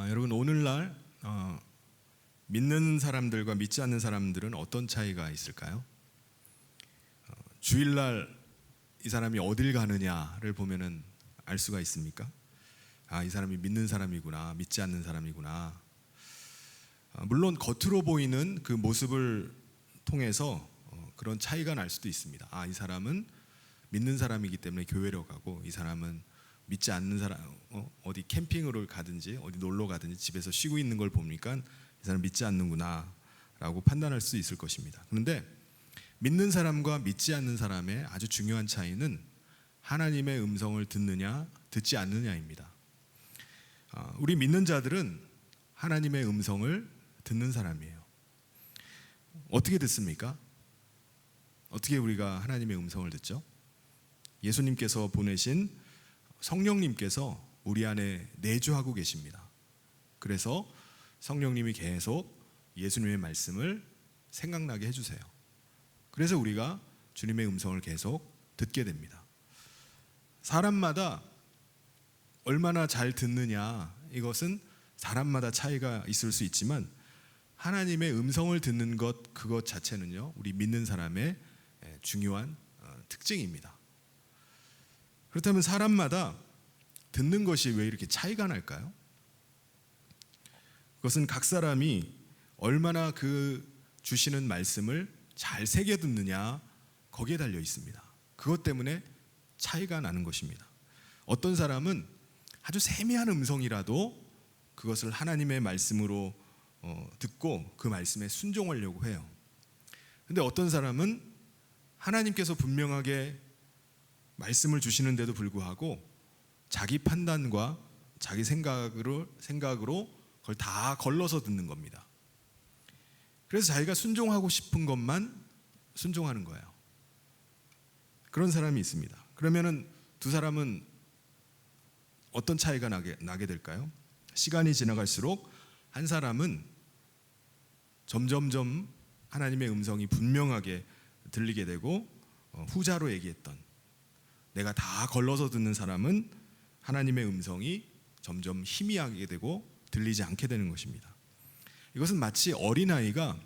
여러분 오늘날 믿는 사람들과 믿지 않는 사람들은 어떤 차이가 있을까요? 주일날 이 사람이 어딜 가느냐를 보면은 알 수가 있습니까? 이 사람이 믿는 사람이구나, 믿지 않는 사람이구나. 물론 겉으로 보이는 그 모습을 통해서 그런 차이가 날 수도 있습니다. 이 사람은 믿는 사람이기 때문에 교회로 가고, 이 사람은 믿지 않는 사람, 어디 캠핑으로 가든지 어디 놀러 가든지 집에서 쉬고 있는 걸 보니까 이 사람 믿지 않는구나 라고 판단할 수 있을 것입니다. 그런데 믿는 사람과 믿지 않는 사람의 아주 중요한 차이는 하나님의 음성을 듣느냐 듣지 않느냐입니다. 우리 믿는 자들은 하나님의 음성을 듣는 사람이에요. 어떻게 듣습니까? 어떻게 우리가 하나님의 음성을 듣죠? 예수님께서 보내신 성령님께서 우리 안에 내주하고 계십니다. 그래서 성령님이 계속 예수님의 말씀을 생각나게 해주세요. 그래서 우리가 주님의 음성을 계속 듣게 됩니다. 사람마다 얼마나 잘 듣느냐, 이것은 사람마다 차이가 있을 수 있지만 하나님의 음성을 듣는 것, 그것 자체는요, 우리 믿는 사람의 중요한 특징입니다. 그렇다면 사람마다 듣는 것이 왜 이렇게 차이가 날까요? 그것은 각 사람이 얼마나 그 주시는 말씀을 잘 새겨 듣느냐, 거기에 달려 있습니다. 그것 때문에 차이가 나는 것입니다. 어떤 사람은 아주 세미한 음성이라도 그것을 하나님의 말씀으로 듣고 그 말씀에 순종하려고 해요. 근데 어떤 사람은 하나님께서 분명하게 말씀을 주시는데도 불구하고 자기 판단과 자기 생각으로 그걸 다 걸러서 듣는 겁니다. 그래서 자기가 순종하고 싶은 것만 순종하는 거예요. 그런 사람이 있습니다. 그러면은 두 사람은 어떤 차이가 나게 될까요? 시간이 지나갈수록 한 사람은 점점점 하나님의 음성이 분명하게 들리게 되고, 후자로 얘기했던 내가 다 걸러서 듣는 사람은 하나님의 음성이 점점 희미하게 되고 들리지 않게 되는 것입니다. 이것은 마치 어린아이가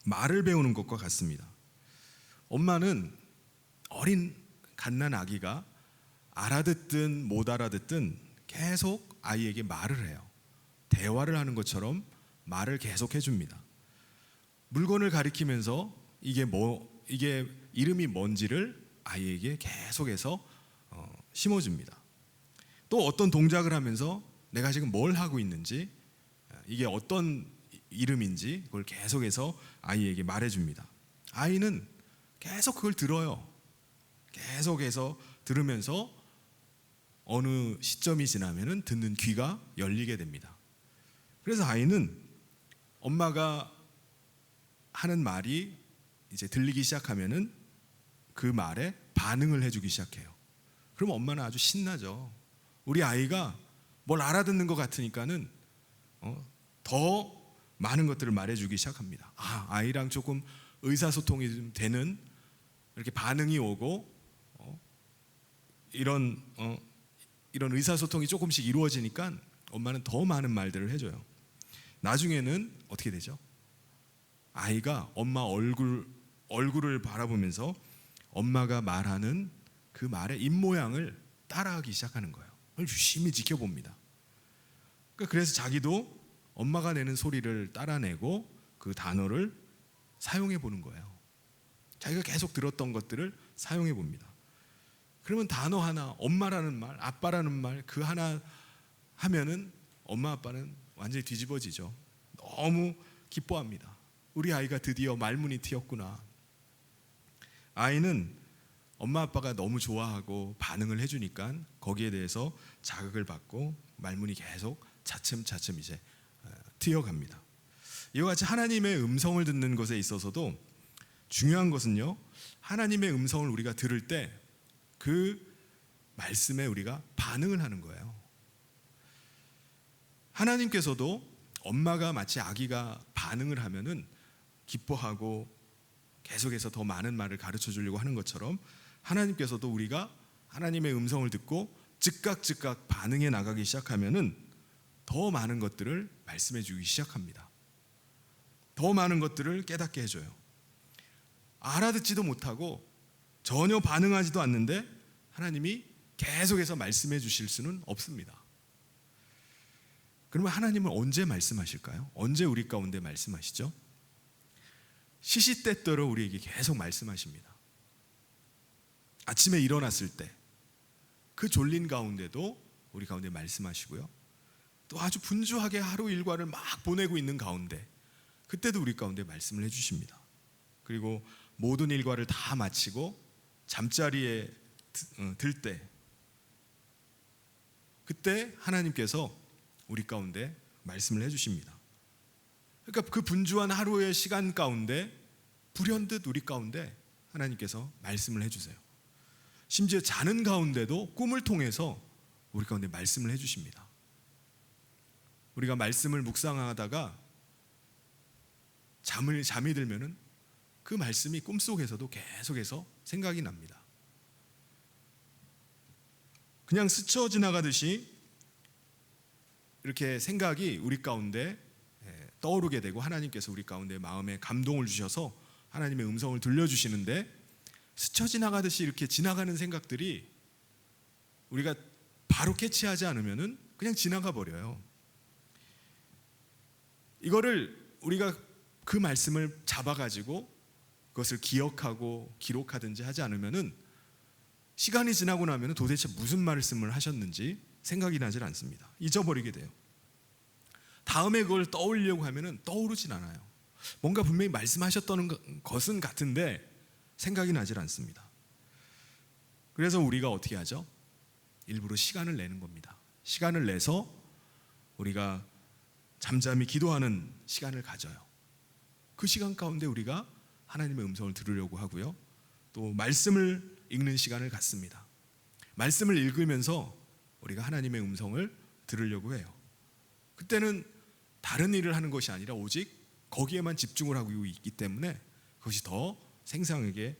말을 배우는 것과 같습니다. 엄마는 어린 갓난 아기가 알아듣든 못 알아듣든 계속 아이에게 말을 해요. 대화를 하는 것처럼 말을 계속 해줍니다. 물건을 가리키면서 이게 이름이 뭔지를 아이에게 계속해서 심어줍니다. 또 어떤 동작을 하면서 내가 지금 뭘 하고 있는지, 이게 어떤 이름인지 그걸 계속해서 아이에게 말해줍니다. 아이는 계속 그걸 들어요. 계속해서 들으면서 어느 시점이 지나면은 듣는 귀가 열리게 됩니다. 그래서 아이는 엄마가 하는 말이 이제 들리기 시작하면은 그 말에 반응을 해주기 시작해요. 그럼 엄마는 아주 신나죠. 우리 아이가 뭘 알아듣는 것 같으니까는 더 많은 것들을 말해주기 시작합니다. 아이랑 조금 의사소통이 좀 되는, 이렇게 반응이 오고 이런 의사소통이 조금씩 이루어지니까 엄마는 더 많은 말들을 해줘요. 나중에는 어떻게 되죠? 아이가 엄마 얼굴을 바라보면서 엄마가 말하는 그 말의 입모양을 따라하기 시작하는 거예요. 그걸 유심히 지켜봅니다. 그래서 자기도 엄마가 내는 소리를 따라내고 그 단어를 사용해 보는 거예요. 자기가 계속 들었던 것들을 사용해 봅니다. 그러면 단어 하나, 엄마라는 말, 아빠라는 말, 그 하나 하면은 엄마 아빠는 완전히 뒤집어지죠. 너무 기뻐합니다. 우리 아이가 드디어 말문이 트였구나. 아이는 엄마 아빠가 너무 좋아하고 반응을 해주니까 거기에 대해서 자극을 받고 말문이 계속 차츰차츰 이제 트여갑니다. 이와 같이 하나님의 음성을 듣는 것에 있어서도 중요한 것은요, 하나님의 음성을 우리가 들을 때 그 말씀에 우리가 반응을 하는 거예요. 하나님께서도 엄마가 마치 아기가 반응을 하면은 기뻐하고 계속해서 더 많은 말을 가르쳐 주려고 하는 것처럼, 하나님께서도 우리가 하나님의 음성을 듣고 즉각 반응해 나가기 시작하면은 더 많은 것들을 말씀해 주기 시작합니다. 더 많은 것들을 깨닫게 해줘요. 알아듣지도 못하고 전혀 반응하지도 않는데 하나님이 계속해서 말씀해 주실 수는 없습니다. 그러면 하나님은 언제 말씀하실까요? 언제 우리 가운데 말씀하시죠? 시시때때로 우리에게 계속 말씀하십니다. 아침에 일어났을 때 그 졸린 가운데도 우리 가운데 말씀하시고요. 또 아주 분주하게 하루 일과를 막 보내고 있는 가운데 그때도 우리 가운데 말씀을 해주십니다. 그리고 모든 일과를 다 마치고 잠자리에 들 때 그때 하나님께서 우리 가운데 말씀을 해주십니다. 그러니까 그 분주한 하루의 시간 가운데 불현듯 우리 가운데 하나님께서 말씀을 해주세요. 심지어 자는 가운데도 꿈을 통해서 우리 가운데 말씀을 해주십니다. 우리가 말씀을 묵상하다가 잠이 들면은 그 말씀이 꿈속에서도 계속해서 생각이 납니다. 그냥 스쳐 지나가듯이 이렇게 생각이 우리 가운데 떠오르게 되고 하나님께서 우리 가운데 마음에 감동을 주셔서 하나님의 음성을 들려주시는데 스쳐 지나가듯이 이렇게 지나가는 생각들이 우리가 바로 캐치하지 않으면은 그냥 지나가 버려요. 이거를 우리가 그 말씀을 잡아가지고 그것을 기억하고 기록하든지 하지 않으면은 시간이 지나고 나면은 도대체 무슨 말씀을 하셨는지 생각이 나질 않습니다. 잊어버리게 돼요. 다음에 그걸 떠올리려고 하면은 떠오르진 않아요. 뭔가 분명히 말씀하셨던 것은 같은데 생각이 나질 않습니다. 그래서 우리가 어떻게 하죠? 일부러 시간을 내는 겁니다. 시간을 내서 우리가 잠잠히 기도하는 시간을 가져요. 그 시간 가운데 우리가 하나님의 음성을 들으려고 하고요. 또 말씀을 읽는 시간을 갖습니다. 말씀을 읽으면서 우리가 하나님의 음성을 들으려고 해요. 그때는 다른 일을 하는 것이 아니라 오직 거기에만 집중을 하고 있기 때문에 그것이 더 생생하게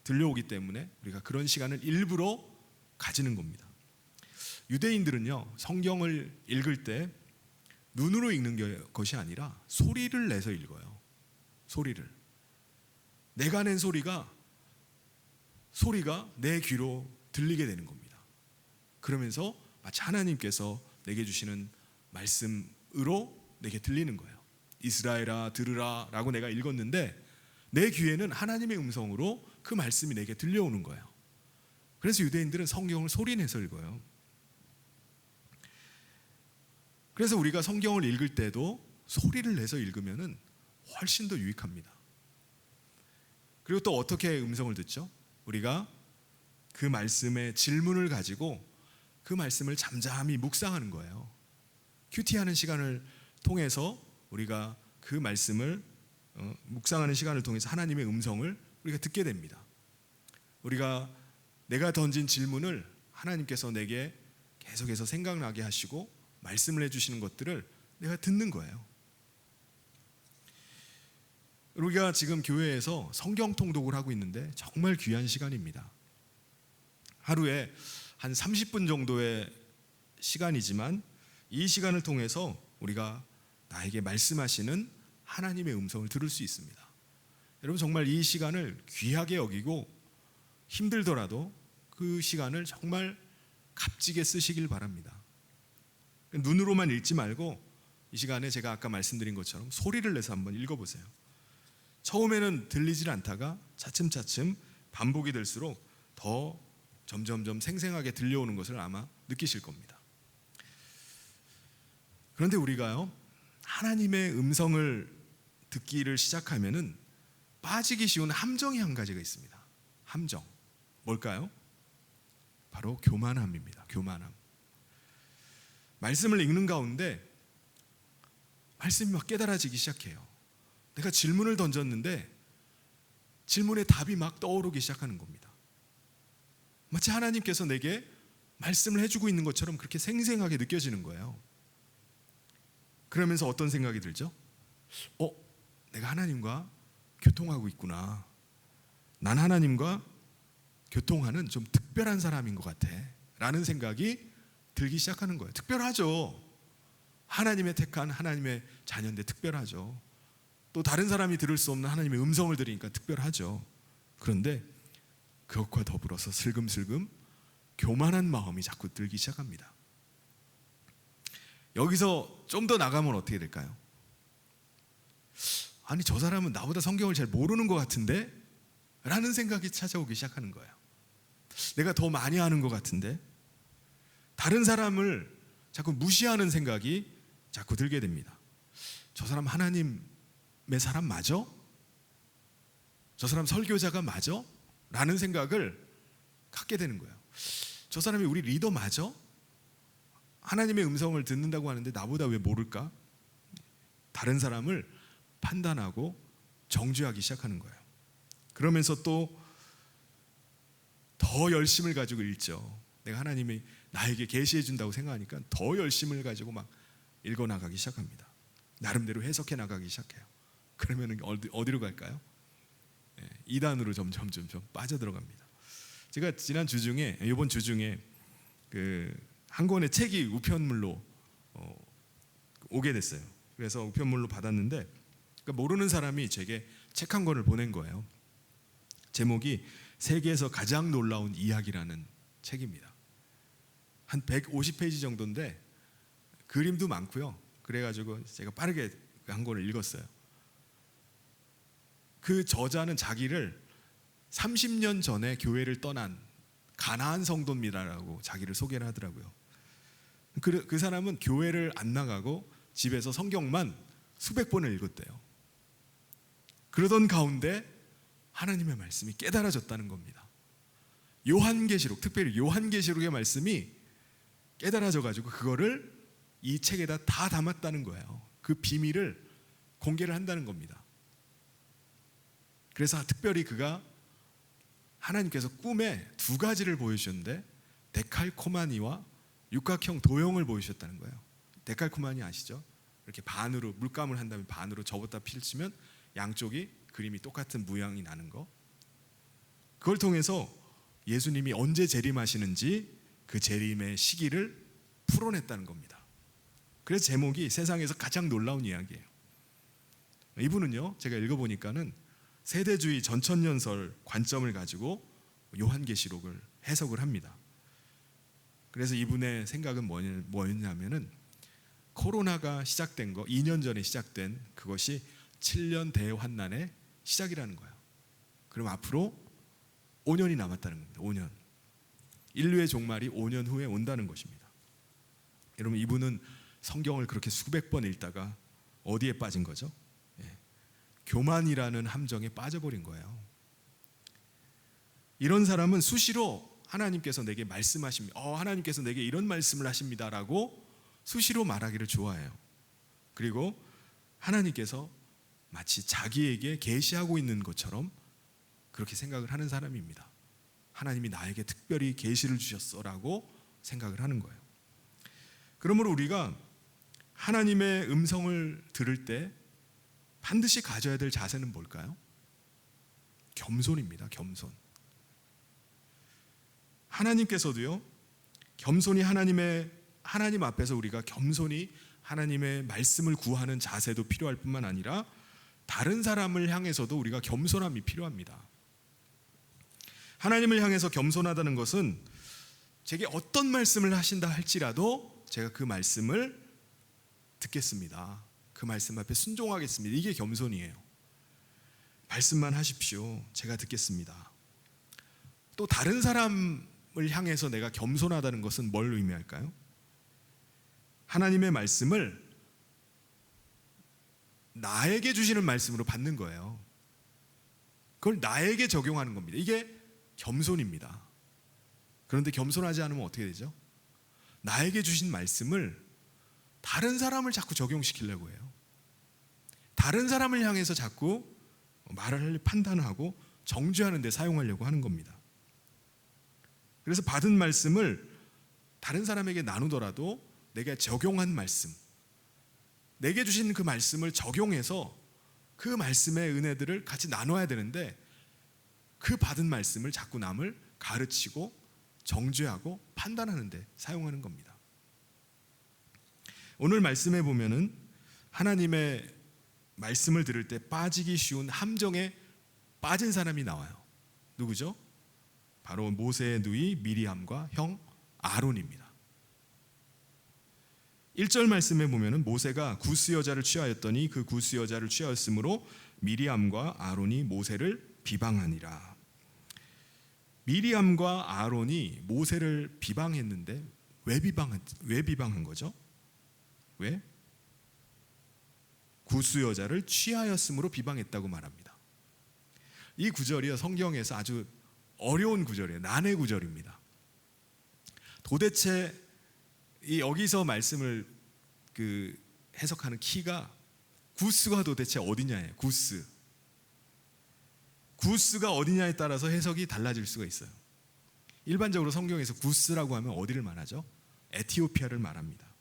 들려오기 때문에 우리가 그런 시간을 일부러 가지는 겁니다. 유대인들은요, 성경을 읽을 때 눈으로 읽는 것이 아니라 소리를 내서 읽어요. 소리를. 내가 낸 소리가 내 귀로 들리게 되는 겁니다. 그러면서 마치 하나님께서 내게 주시는 말씀으로 내게 들리는 거예요. 이스라엘아 들으라 라고 내가 읽었는데 내 귀에는 하나님의 음성으로 그 말씀이 내게 들려오는 거예요. 그래서 유대인들은 성경을 소리내서 읽어요. 그래서 우리가 성경을 읽을 때도 소리를 내서 읽으면 훨씬 더 유익합니다. 그리고 또 어떻게 음성을 듣죠? 우리가 그 말씀의 질문을 가지고 그 말씀을 잠잠히 묵상하는 거예요. 큐티하는 시간을 통해서 우리가 그 말씀을 묵상하는 시간을 통해서 하나님의 음성을 우리가 듣게 됩니다. 내가 던진 질문을 하나님께서 내게 계속해서 생각나게 하시고 말씀을 해주시는 것들을 내가 듣는 거예요. 우리가 지금 교회에서 성경 통독을 하고 있는데 정말 귀한 시간입니다. 하루에 한 30분 정도의 시간이지만 이 시간을 통해서 우리가 나에게 말씀하시는 하나님의 음성을 들을 수 있습니다. 여러분 정말 이 시간을 귀하게 여기고 힘들더라도 그 시간을 정말 값지게 쓰시길 바랍니다. 눈으로만 읽지 말고 이 시간에 제가 아까 말씀드린 것처럼 소리를 내서 한번 읽어보세요. 처음에는 들리질 않다가 차츰차츰 반복이 될수록 더 점점점 생생하게 들려오는 것을 아마 느끼실 겁니다. 그런데 우리가요, 하나님의 음성을 듣기를 시작하면은 빠지기 쉬운 함정이 한 가지가 있습니다. 함정. 뭘까요? 바로 교만함입니다. 교만함. 말씀을 읽는 가운데 말씀이 막 깨달아지기 시작해요. 내가 질문을 던졌는데 질문의 답이 막 떠오르기 시작하는 겁니다. 마치 하나님께서 내게 말씀을 해주고 있는 것처럼 그렇게 생생하게 느껴지는 거예요. 그러면서 어떤 생각이 들죠? 내가 하나님과 교통하고 있구나. 난 하나님과 교통하는 좀 특별한 사람인 것 같아 라는 생각이 들기 시작하는 거예요. 특별하죠. 하나님의 택한 하나님의 자녀인데 특별하죠. 또 다른 사람이 들을 수 없는 하나님의 음성을 들으니까 특별하죠. 그런데 그것과 더불어서 슬금슬금 교만한 마음이 자꾸 들기 시작합니다. 여기서 좀 더 나가면 어떻게 될까요? 아니, 저 사람은 나보다 성경을 잘 모르는 것 같은데? 라는 생각이 찾아오기 시작하는 거예요. 내가 더 많이 아는 것 같은데? 다른 사람을 자꾸 무시하는 생각이 자꾸 들게 됩니다. 저 사람 하나님의 사람 맞아? 저 사람 설교자가 맞아? 라는 생각을 갖게 되는 거예요. 저 사람이 우리 리더 맞아? 하나님의 음성을 듣는다고 하는데 나보다 왜 모를까? 다른 사람을 판단하고 정죄하기 시작하는 거예요. 그러면서 또 더 열심을 가지고 읽죠. 내가 하나님이 나에게 계시해 준다고 생각하니까 더 열심을 가지고 막 읽어 나가기 시작합니다. 나름대로 해석해 나가기 시작해요. 그러면 어디로 갈까요? 이단으로 점점 빠져들어갑니다. 제가 지난 주 중에, 이번 주 중에 한 권의 책이 우편물로 오게 됐어요. 그래서 우편물로 받았는데, 그러니까 모르는 사람이 제게 책 한 권을 보낸 거예요. 제목이 세계에서 가장 놀라운 이야기라는 책입니다. 한 150페이지 정도인데 그림도 많고요. 그래가지고 제가 빠르게 한 권을 읽었어요. 그 저자는 자기를 30년 전에 교회를 떠난 가나안 성도입니다라고 자기를 소개를 하더라고요. 그 사람은 교회를 안 나가고 집에서 성경만 수백 번을 읽었대요. 그러던 가운데 하나님의 말씀이 깨달아졌다는 겁니다. 요한계시록, 특별히 요한계시록의 말씀이 깨달아져가지고 그거를 이 책에다 다 담았다는 거예요. 그 비밀을 공개를 한다는 겁니다. 그래서 특별히 그가 하나님께서 꿈에 두 가지를 보여주셨는데 데칼코마니와 육각형 도형을 보여주셨다는 거예요. 데칼코마니 아시죠? 이렇게 반으로 물감을 한 다음에 반으로 접었다 펼치면 양쪽이 그림이 똑같은 모양이 나는 거. 그걸 통해서 예수님이 언제 재림하시는지 그 재림의 시기를 풀어냈다는 겁니다. 그래서 제목이 세상에서 가장 놀라운 이야기예요. 이분은요, 제가 읽어보니까는 세대주의 전천년설 관점을 가지고 요한계시록을 해석을 합니다. 그래서 이분의 생각은 뭐였냐면은 코로나가 시작된 거, 2년 전에 시작된 그것이 7년 대환난의 시작이라는 거예요. 그럼 앞으로 5년이 남았다는 겁니다. 5년. 인류의 종말이 5년 후에 온다는 것입니다. 여러분, 이분은 성경을 그렇게 수백 번 읽다가 어디에 빠진 거죠? 교만이라는 함정에 빠져버린 거예요. 이런 사람은 수시로 하나님께서 내게 말씀하십니다. 하나님께서 내게 이런 말씀을 하십니다라고 수시로 말하기를 좋아해요. 그리고 하나님께서 마치 자기에게 계시하고 있는 것처럼 그렇게 생각을 하는 사람입니다. 하나님이 나에게 특별히 계시를 주셨어라고 생각을 하는 거예요. 그러므로 우리가 하나님의 음성을 들을 때 반드시 가져야 될 자세는 뭘까요? 겸손입니다. 겸손. 하나님께서도요, 겸손히 하나님 앞에서 우리가 겸손히 하나님의 말씀을 구하는 자세도 필요할 뿐만 아니라 다른 사람을 향해서도 우리가 겸손함이 필요합니다. 하나님을 향해서 겸손하다는 것은 제게 어떤 말씀을 하신다 할지라도 제가 그 말씀을 듣겠습니다. 그 말씀 앞에 순종하겠습니다. 이게 겸손이에요. 말씀만 하십시오. 제가 듣겠습니다. 또 다른 사람을 향해서 내가 겸손하다는 것은 뭘 의미할까요? 하나님의 말씀을 나에게 주시는 말씀으로 받는 거예요. 그걸 나에게 적용하는 겁니다. 이게 겸손입니다. 그런데 겸손하지 않으면 어떻게 되죠? 나에게 주신 말씀을 다른 사람을 자꾸 적용시키려고 해요. 다른 사람을 향해서 자꾸 말을 판단하고 정죄하는 데 사용하려고 하는 겁니다. 그래서 받은 말씀을 다른 사람에게 나누더라도 내가 적용한 말씀, 내게 주신 그 말씀을 적용해서 그 말씀의 은혜들을 같이 나눠야 되는데 그 받은 말씀을 자꾸 남을 가르치고 정죄하고 판단하는 데 사용하는 겁니다. 오늘 말씀해 보면은 하나님의 말씀을 들을 때 빠지기 쉬운 함정에 빠진 사람이 나와요. 누구죠? 바로 모세의 누이 미리암과 형 아론입니다. 1절 말씀에 보면은 모세가 구스 여자를 취하였더니 그 구스 여자를 취하였으므로 미리암과 아론이 모세를 비방하니라. 미리암과 아론이 모세를 비방했는데 왜 비방한 거죠? 왜? 구스 여자를 취하였으므로 비방했다고 말합니다. 이 구절이요, 성경에서 아주 어려운 구절이에요. 난해 구절입니다. 도대체 이 여기서 말씀을 해석하는 키가 구스가 도대체 어디냐예요. 구스가 어디냐에 따라서 해석이 달라질 수가 있어요. 일반적으로 성경에서 구스라고 하면 어디를 말하죠? 에티오피아를 말합니다.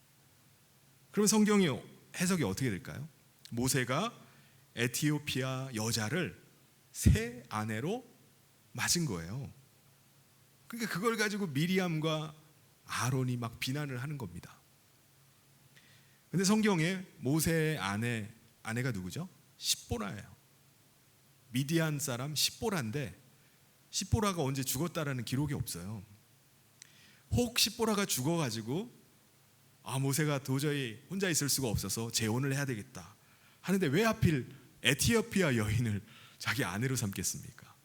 그럼 성경이 해석이 어떻게 될까요? 모세가 에티오피아 여자를 새 아내로 맞은 거예요. 그러니까 그걸 가지고 미리암과 아론이 막 비난을 하는 겁니다. 근데 성경에 모세의 아내가 누구죠? 십보라예요. 미디안 사람 십보라인데 십보라가 언제 죽었다라는 기록이 없어요. 혹 십보라가 죽어가지고 모세가 도저히 혼자 있을 수가 없어서 재혼을 해야 되겠다 하는데 왜 하필 에티오피아 여인을 자기 아내로 삼겠습니까?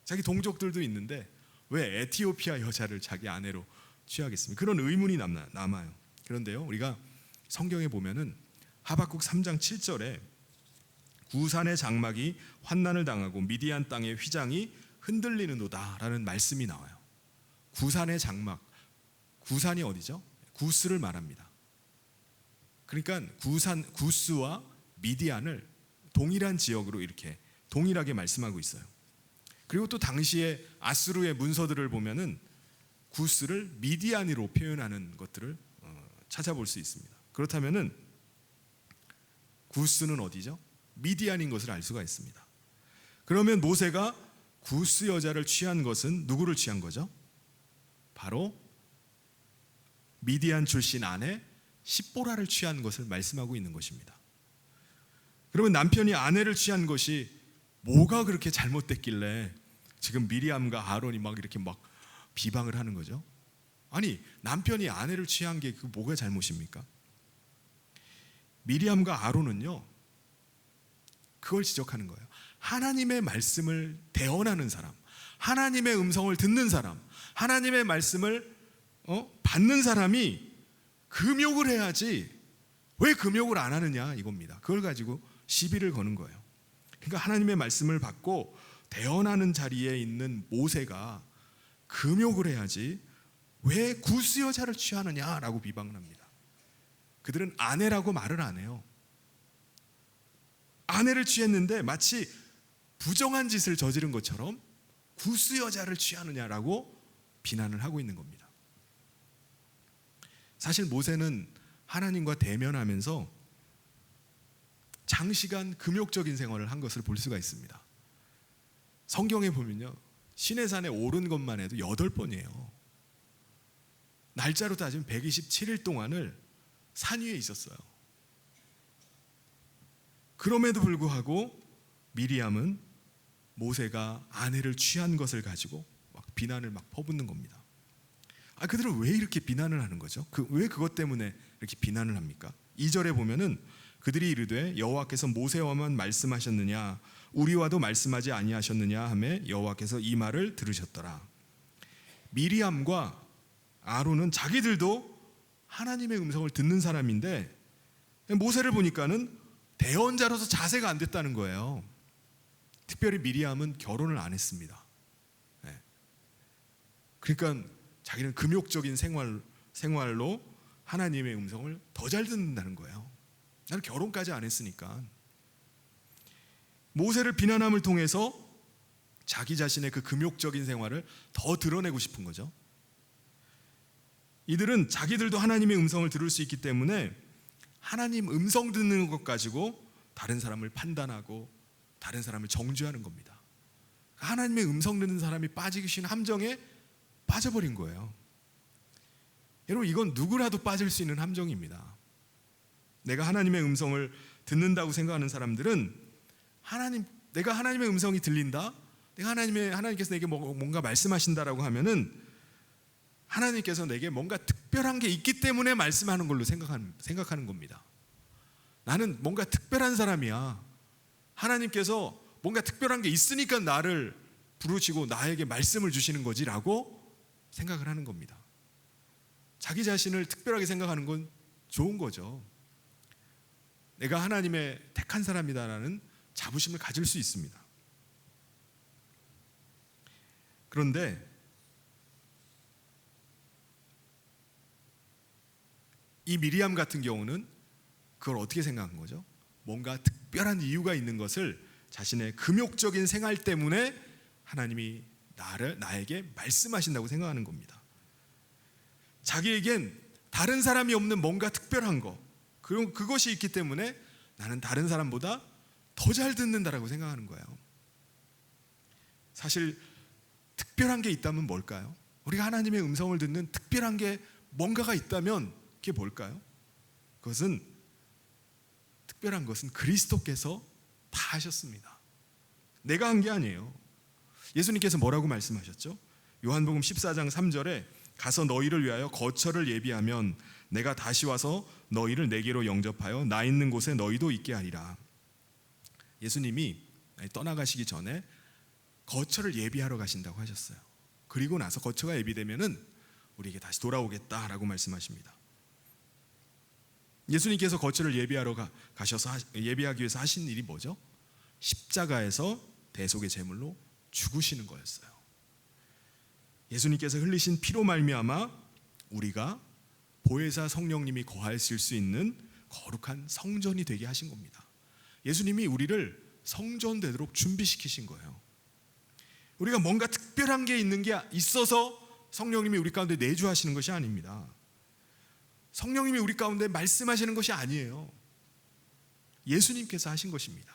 자기 동족들도 있는데 왜 에티오피아 여자를 자기 아내로 취하겠습니까? 그런 의문이 남아요. 그런데요, 우리가 성경에 보면은 하박국 3장 7절에 구산의 장막이 환난을 당하고 미디안 땅의 휘장이 흔들리는도다라는 말씀이 나와요. 구산의 장막, 구산이 어디죠? 구스를 말합니다. 그러니까 구스와 미디안을 동일한 지역으로 이렇게 동일하게 말씀하고 있어요. 그리고 또 당시에 아수르의 문서들을 보면은 구스를 미디안으로 표현하는 것들을 찾아볼 수 있습니다. 그렇다면은 구스는 어디죠? 미디안인 것을 알 수가 있습니다. 그러면 모세가 구스 여자를 취한 것은 누구를 취한 거죠? 바로 미디안 출신 아내 십보라를 취한 것을 말씀하고 있는 것입니다. 그러면 남편이 아내를 취한 것이 뭐가 그렇게 잘못됐길래 지금 미리암과 아론이 막 이렇게 막 비방을 하는 거죠? 아니, 남편이 아내를 취한 게 그 뭐가 잘못입니까? 미리암과 아론은요, 그걸 지적하는 거예요. 하나님의 말씀을 대언하는 사람, 하나님의 음성을 듣는 사람, 하나님의 말씀을 받는 사람이 금욕을 해야지 왜 금욕을 안 하느냐 이겁니다. 그걸 가지고 시비를 거는 거예요. 그러니까 하나님의 말씀을 받고 대언하는 자리에 있는 모세가 금욕을 해야지 왜 구스 여자를 취하느냐라고 비방을 합니다. 그들은 아내라고 말을 안 해요. 아내를 취했는데 마치 부정한 짓을 저지른 것처럼 구스 여자를 취하느냐라고 비난을 하고 있는 겁니다. 사실 모세는 하나님과 대면하면서 장시간 금욕적인 생활을 한 것을 볼 수가 있습니다. 성경에 보면요, 시내산에 오른 것만 해도 8번이에요. 날짜로 따지면 127일 동안을 산 위에 있었어요. 그럼에도 불구하고 미리암은 모세가 아내를 취한 것을 가지고 막 비난을 막 퍼붓는 겁니다. 그들은 왜 이렇게 비난을 하는 거죠? 왜 그것 때문에 이렇게 비난을 합니까? 2절에 보면은 그들이 이르되 여호와께서 모세와만 말씀하셨느냐 우리와도 말씀하지 아니하셨느냐 하매 여호와께서 이 말을 들으셨더라. 미리암과 아론은 자기들도 하나님의 음성을 듣는 사람인데 모세를 보니까는 대언자로서 자세가 안 됐다는 거예요. 특별히 미리암은 결혼을 안 했습니다. 그러니까 자기는 금욕적인 생활로 하나님의 음성을 더 잘 듣는다는 거예요. 나는 결혼까지 안 했으니까. 모세를 비난함을 통해서 자기 자신의 그 금욕적인 생활을 더 드러내고 싶은 거죠. 이들은 자기들도 하나님의 음성을 들을 수 있기 때문에 하나님 음성 듣는 것 가지고 다른 사람을 판단하고 다른 사람을 정죄하는 겁니다. 하나님의 음성 듣는 사람이 빠지기 쉬운 함정에 빠져버린 거예요. 여러분, 이건 누구라도 빠질 수 있는 함정입니다. 내가 하나님의 음성을 듣는다고 생각하는 사람들은 내가 하나님의 음성이 들린다, 하나님께서 내게 뭔가 말씀하신다라고 하면은 하나님께서 내게 뭔가 특별한 게 있기 때문에 말씀하는 걸로 생각하는 겁니다. 나는 뭔가 특별한 사람이야, 하나님께서 뭔가 특별한 게 있으니까 나를 부르시고 나에게 말씀을 주시는 거지라고 생각을 하는 겁니다. 자기 자신을 특별하게 생각하는 건 좋은 거죠. 내가 하나님의 택한 사람이다라는 자부심을 가질 수 있습니다. 그런데 이 미리암 같은 경우는 그걸 어떻게 생각한 거죠? 뭔가 특별한 이유가 있는 것을 자신의 금욕적인 생활 때문에 하나님이 나에게 말씀하신다고 생각하는 겁니다. 자기에겐 다른 사람이 없는 뭔가 특별한 거, 그것이 있기 때문에 나는 다른 사람보다 더 잘 듣는다라고 생각하는 거예요. 사실 특별한 게 있다면 뭘까요? 우리가 하나님의 음성을 듣는 특별한 게 뭔가가 있다면 그게 뭘까요? 특별한 것은 그리스도께서 다 하셨습니다. 내가 한 게 아니에요. 예수님께서 뭐라고 말씀하셨죠? 요한복음 14장 3절에 가서 너희를 위하여 거처를 예비하면 내가 다시 와서 너희를 내게로 영접하여 나 있는 곳에 너희도 있게 하리라. 예수님이 떠나가시기 전에 거처를 예비하러 가신다고 하셨어요. 그리고 나서 거처가 예비되면은 우리에게 다시 돌아오겠다라고 말씀하십니다. 예수님께서 거처를 예비하러 가셔서 예비하기 위해서 하신 일이 뭐죠? 십자가에서 대속의 제물로 죽으시는 거였어요. 예수님께서 흘리신 피로 말미암아 우리가 보혜사 성령님이 거하실 수 있는 거룩한 성전이 되게 하신 겁니다. 예수님이 우리를 성전 되도록 준비시키신 거예요. 우리가 뭔가 특별한 게 있는 게 있어서 성령님이 우리 가운데 내주하시는 것이 아닙니다. 성령님이 우리 가운데 말씀하시는 것이 아니에요. 예수님께서 하신 것입니다.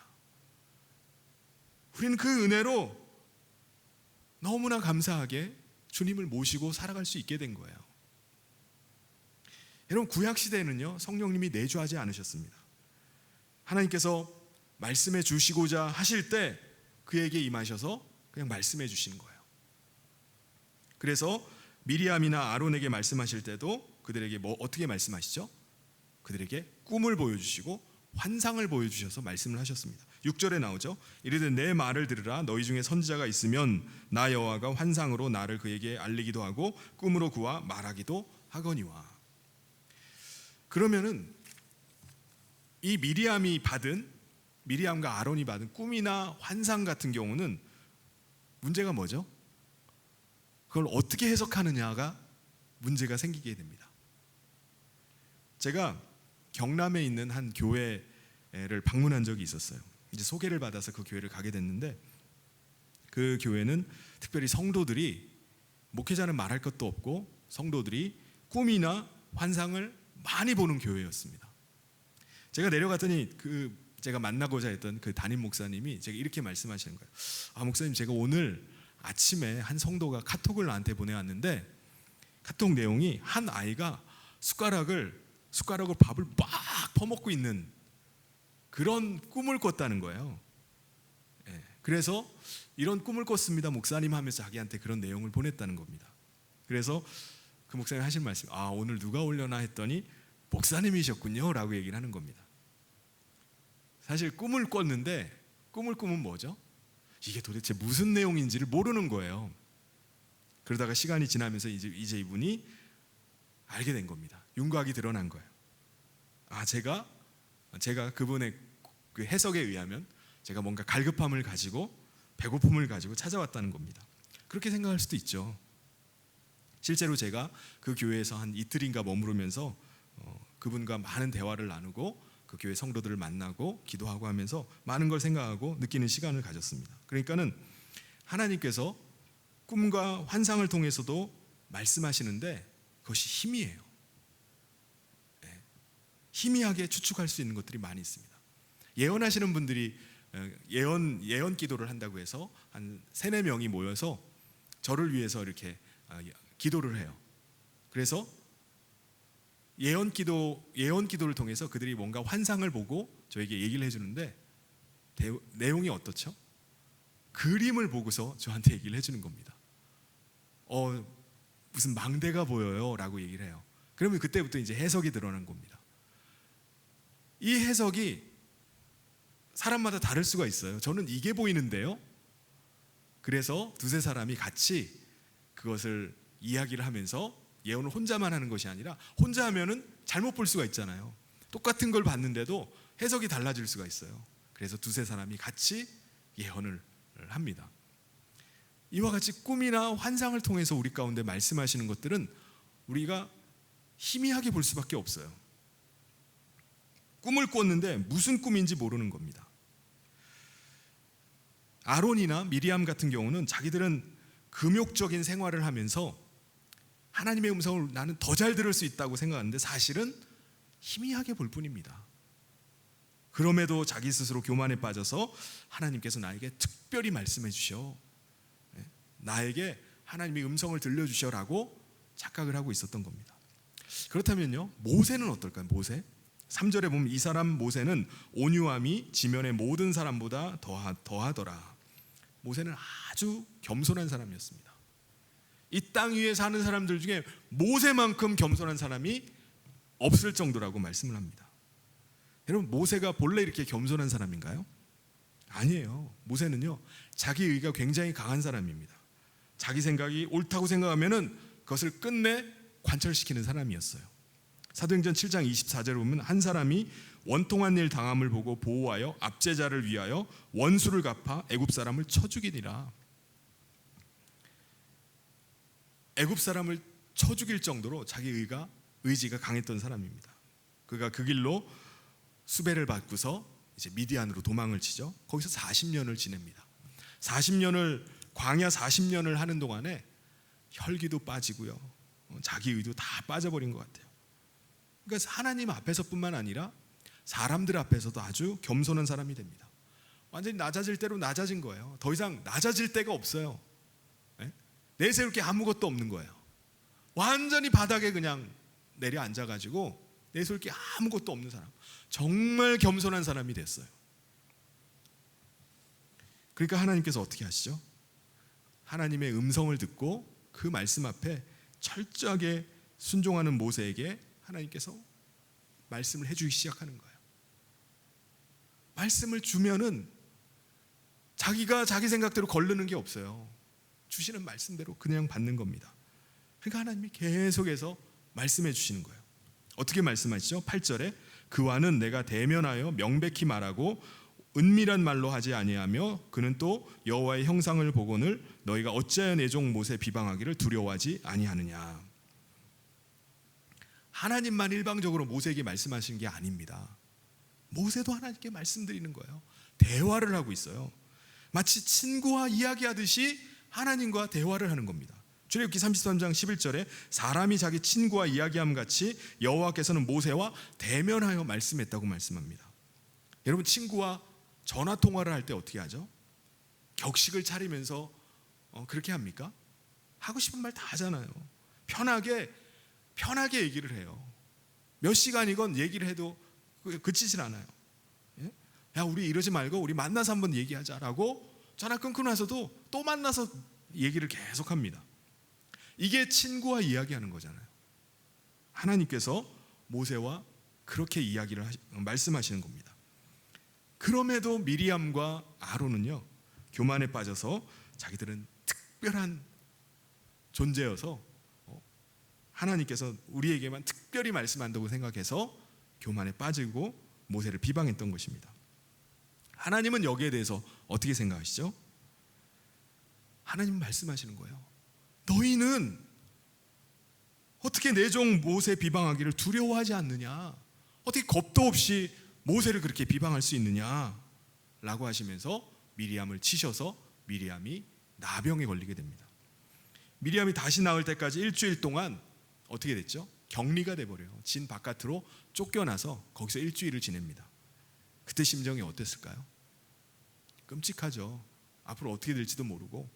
우리는 그 은혜로 너무나 감사하게 주님을 모시고 살아갈 수 있게 된 거예요. 여러분, 구약시대에는요 성령님이 내주하지 않으셨습니다. 하나님께서 말씀해 주시고자 하실 때 그에게 임하셔서 그냥 말씀해 주시는 거예요. 그래서 미리암이나 아론에게 말씀하실 때도 그들에게 어떻게 말씀하시죠? 그들에게 꿈을 보여주시고 환상을 보여주셔서 말씀을 하셨습니다. 6절에 나오죠. 이르되 내 말을 들으라. 너희 중에 선지자가 있으면 나 여호와가 환상으로 나를 그에게 알리기도 하고 꿈으로 그와 말하기도 하거니와. 그러면은 이 미리암과 아론이 받은 꿈이나 환상 같은 경우는 문제가 뭐죠? 그걸 어떻게 해석하느냐가 문제가 생기게 됩니다. 제가 경남에 있는 한 교회를 방문한 적이 있었어요. 이제 소개를 받아서 그 교회를 가게 됐는데, 그 교회는 특별히 성도들이, 목회자는 말할 것도 없고 성도들이 꿈이나 환상을 많이 보는 교회였습니다. 제가 내려갔더니 제가 만나고자 했던 그 담임 목사님이 제가 이렇게 말씀하시는 거예요. 목사님, 제가 오늘 아침에 한 성도가 카톡을 나한테 보내왔는데 카톡 내용이 한 아이가 숟가락으로 밥을 막 퍼먹고 있는 그런 꿈을 꿨다는 거예요. 그래서 이런 꿈을 꿨습니다 목사님 하면서 자기한테 그런 내용을 보냈다는 겁니다. 그래서 그 목사님 하신 말씀, 오늘 누가 올려나 했더니 목사님이셨군요 라고 얘기를 하는 겁니다. 사실 꿈을 꿨는데 꿈을 꾸면 뭐죠? 이게 도대체 무슨 내용인지를 모르는 거예요. 그러다가 시간이 지나면서 이제 이분이 알게 된 겁니다. 윤곽이 드러난 거예요. 제가 그분의 그 해석에 의하면 제가 뭔가 갈급함을 가지고 배고픔을 가지고 찾아왔다는 겁니다. 그렇게 생각할 수도 있죠. 실제로 제가 그 교회에서 한 이틀인가 머무르면서 그분과 많은 대화를 나누고 그 교회 성도들을 만나고 기도하고 하면서 많은 걸 생각하고 느끼는 시간을 가졌습니다. 그러니까는 하나님께서 꿈과 환상을 통해서도 말씀하시는데 그것이 희미해요. 희미하게 추측할 수 있는 것들이 많이 있습니다. 예언하시는 분들이 예언 기도를 한다고 해서 한 3-4명이 모여서 저를 위해서 이렇게 기도를 해요. 그래서 예언 기도를 통해서 그들이 뭔가 환상을 보고 저에게 얘기를 해주는데 내용이 어떻죠? 그림을 보고서 저한테 얘기를 해주는 겁니다. 무슨 망대가 보여요 라고 얘기를 해요. 그러면 그때부터 이제 해석이 드러난 겁니다. 이 해석이 사람마다 다를 수가 있어요. 저는 이게 보이는데요. 그래서 두세 사람이 같이 그것을 이야기를 하면서 예언을 혼자만 하는 것이 아니라 혼자 하면은 잘못 볼 수가 있잖아요. 똑같은 걸 봤는데도 해석이 달라질 수가 있어요. 그래서 두세 사람이 같이 예언을 합니다. 이와 같이 꿈이나 환상을 통해서 우리 가운데 말씀하시는 것들은 우리가 희미하게 볼 수밖에 없어요. 꿈을 꿨는데 무슨 꿈인지 모르는 겁니다. 아론이나 미리암 같은 경우는 자기들은 금욕적인 생활을 하면서 하나님의 음성을 나는 더 잘 들을 수 있다고 생각하는데 사실은 희미하게 볼 뿐입니다. 그럼에도 자기 스스로 교만에 빠져서 하나님께서 나에게 특별히 말씀해 주셔, 나에게 하나님의 음성을 들려주셔라고 착각을 하고 있었던 겁니다. 그렇다면요, 모세는 어떨까요? 모세 3절에 보면 이 사람 모세는 온유함이 지면의 모든 사람보다 더하더라. 모세는 아주 겸손한 사람이었습니다. 이 땅 위에 사는 사람들 중에 모세만큼 겸손한 사람이 없을 정도라고 말씀을 합니다. 여러분, 모세가 본래 이렇게 겸손한 사람인가요? 아니에요. 모세는요, 자기 의가 굉장히 강한 사람입니다. 자기 생각이 옳다고 생각하면은 그것을 끝내 관철시키는 사람이었어요. 사도행전 7장 24절에 보면 한 사람이 원통한 일 당함을 보고 보호하여 압제자를 위하여 원수를 갚아 애굽 사람을 쳐 죽이니라. 애굽 사람을 쳐 죽일 정도로 자기 의지가 강했던 사람입니다. 그가 그 길로 수배를 받고서 이제 미디안으로 도망을 치죠. 거기서 40년을 지냅니다. 40년을 광야 40년을 하는 동안에 혈기도 빠지고요, 자기 의도 다 빠져버린 것 같아요. 그러니까 하나님 앞에서뿐만 아니라 사람들 앞에서도 아주 겸손한 사람이 됩니다. 완전히 낮아질 대로 낮아진 거예요. 더 이상 낮아질 데가 없어요. 내세울 게 아무것도 없는 거예요. 완전히 바닥에 그냥 내려앉아가지고 내세울 게 아무것도 없는 사람, 정말 겸손한 사람이 됐어요. 그러니까 하나님께서 어떻게 하시죠? 하나님의 음성을 듣고 그 말씀 앞에 철저하게 순종하는 모세에게 하나님께서 말씀을 해주기 시작하는 거예요. 말씀을 주면은 자기가 자기 생각대로 거르는 게 없어요. 주시는 말씀대로 그냥 받는 겁니다. 그러니까 하나님이 계속해서 말씀해 주시는 거예요. 어떻게 말씀하시죠? 8절에 그와는 내가 대면하여 명백히 말하고 은밀한 말로 하지 아니하며 그는 또 여호와의 형상을 보거늘 너희가 어찌하여 내 종 모세 비방하기를 두려워하지 아니하느냐. 하나님만 일방적으로 모세에게 말씀하시는 게 아닙니다. 모세도 하나님께 말씀드리는 거예요. 대화를 하고 있어요. 마치 친구와 이야기하듯이 하나님과 대화를 하는 겁니다. 출애굽기 33장 11절에 사람이 자기 친구와 이야기함 같이 여호와께서는 모세와 대면하여 말씀했다고 말씀합니다. 여러분, 친구와 전화 통화를 할 때 어떻게 하죠? 격식을 차리면서 그렇게 합니까? 하고 싶은 말 다 하잖아요. 편하게 얘기를 해요. 몇 시간이건 얘기를 해도 그치질 않아요. 야, 우리 이러지 말고 우리 만나서 한번 얘기하자라고 전화 끊고 나서도 또 만나서 얘기를 계속합니다. 이게 친구와 이야기하는 거잖아요. 하나님께서 모세와 그렇게 말씀하시는 겁니다. 그럼에도 미리암과 아론은요, 교만에 빠져서 자기들은 특별한 존재여서 하나님께서 우리에게만 특별히 말씀한다고 생각해서 교만에 빠지고 모세를 비방했던 것입니다. 하나님은 여기에 대해서 어떻게 생각하시죠? 하나님은 말씀하시는 거예요. 너희는 어떻게 내 종 모세 비방하기를 두려워하지 않느냐? 어떻게 겁도 없이 모세를 그렇게 비방할 수 있느냐? 라고 하시면서 미리암을 치셔서 미리암이 나병에 걸리게 됩니다. 미리암이 다시 나을 때까지 일주일 동안 어떻게 됐죠? 격리가 돼버려요. 진 바깥으로 쫓겨나서 거기서 일주일을 지냅니다. 그때 심정이 어땠을까요? 끔찍하죠. 앞으로 어떻게 될지도 모르고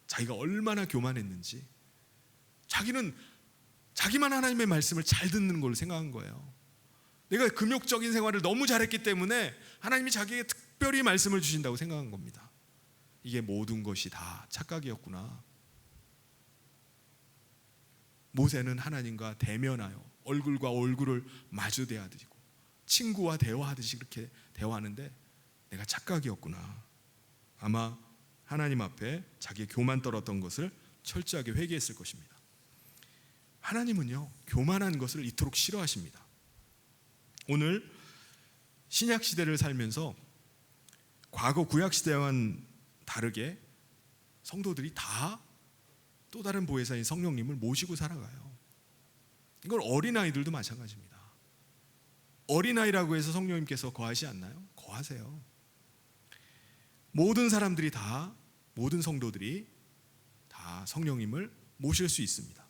자기가 얼마나 교만했는지, 자기는 자기만 하나님의 말씀을 잘 듣는 걸로 생각한 거예요. 내가 금욕적인 생활을 너무 잘했기 때문에 하나님이 자기에게 특별히 말씀을 주신다고 생각한 겁니다. 이게 모든 것이 다 착각이었구나. 모세는 하나님과 대면하여 얼굴과 얼굴을 마주대하듯이 친구와 대화하듯이 그렇게 대화하는데 내가 착각이었구나. 아마 하나님 앞에 자기의 교만 떨었던 것을 철저하게 회개했을 것입니다. 하나님은요, 교만한 것을 이토록 싫어하십니다. 오늘 신약 시대를 살면서 과거 구약 시대와는 다르게 성도들이 다 또 다른 보혜사인 성령님을 모시고 살아가요. 이건 어린아이들도 마찬가지입니다. 어린아이라고 해서 성령님께서 거하지 않나요? 거하세요. 모든 사람들이 다, 모든 성도들이 다 성령님을 모실 수 있습니다.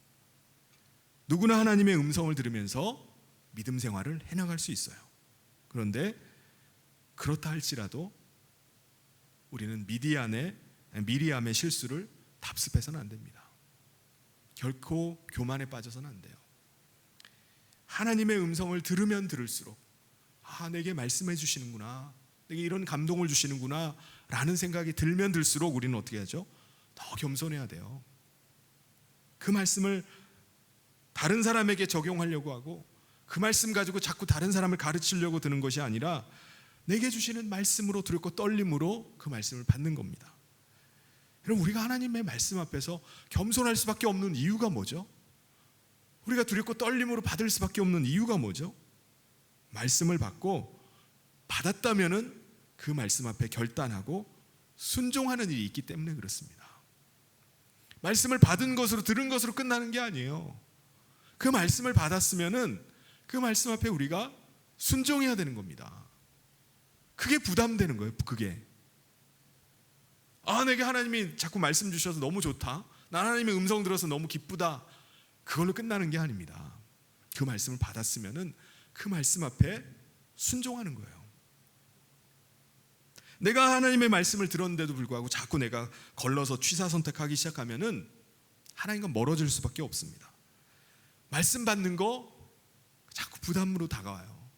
누구나 하나님의 음성을 들으면서 믿음 생활을 해나갈 수 있어요. 그런데 그렇다 할지라도 우리는 미리암의 실수를 답습해서는 안 됩니다. 결코 교만에 빠져서는 안 돼요. 하나님의 음성을 들으면 들을수록 내게 말씀해 주시는구나, 내게 이런 감동을 주시는구나 라는 생각이 들면 들수록 우리는 어떻게 하죠? 더 겸손해야 돼요. 그 말씀을 다른 사람에게 적용하려고 하고 그 말씀 가지고 자꾸 다른 사람을 가르치려고 드는 것이 아니라 내게 주시는 말씀으로 두렵고 떨림으로 그 말씀을 받는 겁니다. 여러분, 우리가 하나님의 말씀 앞에서 겸손할 수밖에 없는 이유가 뭐죠? 우리가 두렵고 떨림으로 받을 수밖에 없는 이유가 뭐죠? 말씀을 받고 받았다면은 그 말씀 앞에 결단하고 순종하는 일이 있기 때문에 그렇습니다. 말씀을 받은 것으로, 들은 것으로 끝나는 게 아니에요. 그 말씀을 받았으면은 그 말씀 앞에 우리가 순종해야 되는 겁니다. 그게 부담되는 거예요. 그게 내게 하나님이 자꾸 말씀 주셔서 너무 좋다, 난 하나님의 음성 들어서 너무 기쁘다, 그걸로 끝나는 게 아닙니다. 그 말씀을 받았으면은 그 말씀 앞에 순종하는 거예요. 내가 하나님의 말씀을 들었는데도 불구하고 자꾸 내가 걸러서 취사 선택하기 시작하면은 하나님과 멀어질 수밖에 없습니다. 말씀 받는 거 자꾸 부담으로 다가와요.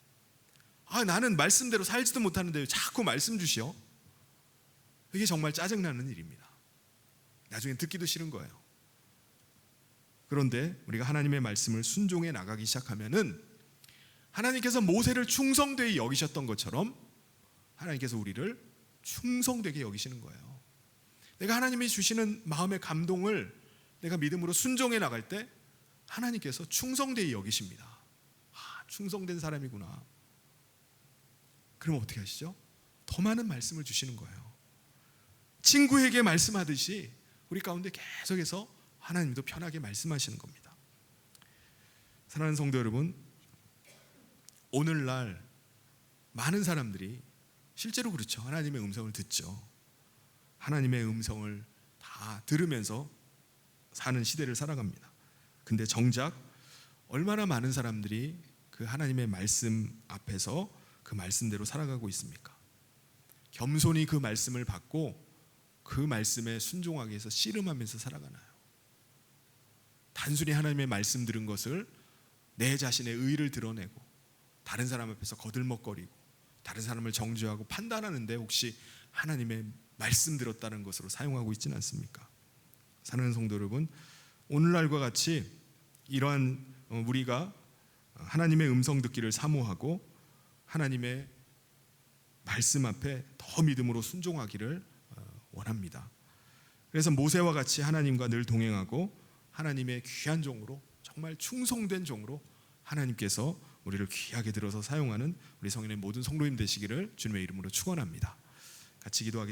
나는 말씀대로 살지도 못하는데 자꾸 말씀 주시오. 이게 정말 짜증나는 일입니다. 나중엔 듣기도 싫은 거예요. 그런데 우리가 하나님의 말씀을 순종해 나가기 시작하면은 하나님께서 모세를 충성되게 여기셨던 것처럼 하나님께서 우리를 충성되게 여기시는 거예요. 내가 하나님이 주시는 마음의 감동을 내가 믿음으로 순종해 나갈 때 하나님께서 충성되게 여기십니다. 충성된 사람이구나. 그럼 어떻게 하시죠? 더 많은 말씀을 주시는 거예요. 친구에게 말씀하듯이 우리 가운데 계속해서 하나님도 편하게 말씀하시는 겁니다. 사랑하는 성도 여러분, 오늘날 많은 사람들이 실제로 그렇죠. 하나님의 음성을 듣죠. 하나님의 음성을 다 들으면서 사는 시대를 살아갑니다. 근데 정작 얼마나 많은 사람들이 그 하나님의 말씀 앞에서 그 말씀대로 살아가고 있습니까? 겸손히 그 말씀을 받고 그 말씀에 순종하기 위해서 씨름하면서 살아가나요? 단순히 하나님의 말씀 들은 것을 내 자신의 의를 드러내고 다른 사람 앞에서 거들먹거리고 다른 사람을 정죄하고 판단하는데 혹시 하나님의 말씀 들었다는 것으로 사용하고 있지는 않습니까? 사랑하는 성도 여러분, 오늘날과 같이 이러한 우리가 하나님의 음성 듣기를 사모하고 하나님의 말씀 앞에 더 믿음으로 순종하기를 원합니다. 그래서 모세와 같이 하나님과 늘 동행하고 하나님의 귀한 종으로, 정말 충성된 종으로 하나님께서 우리를 귀하게 들어서 사용하는 우리 성인의 모든 성도님 되시기를 주님의 이름으로 축원합니다. 같이 기도하겠습니다.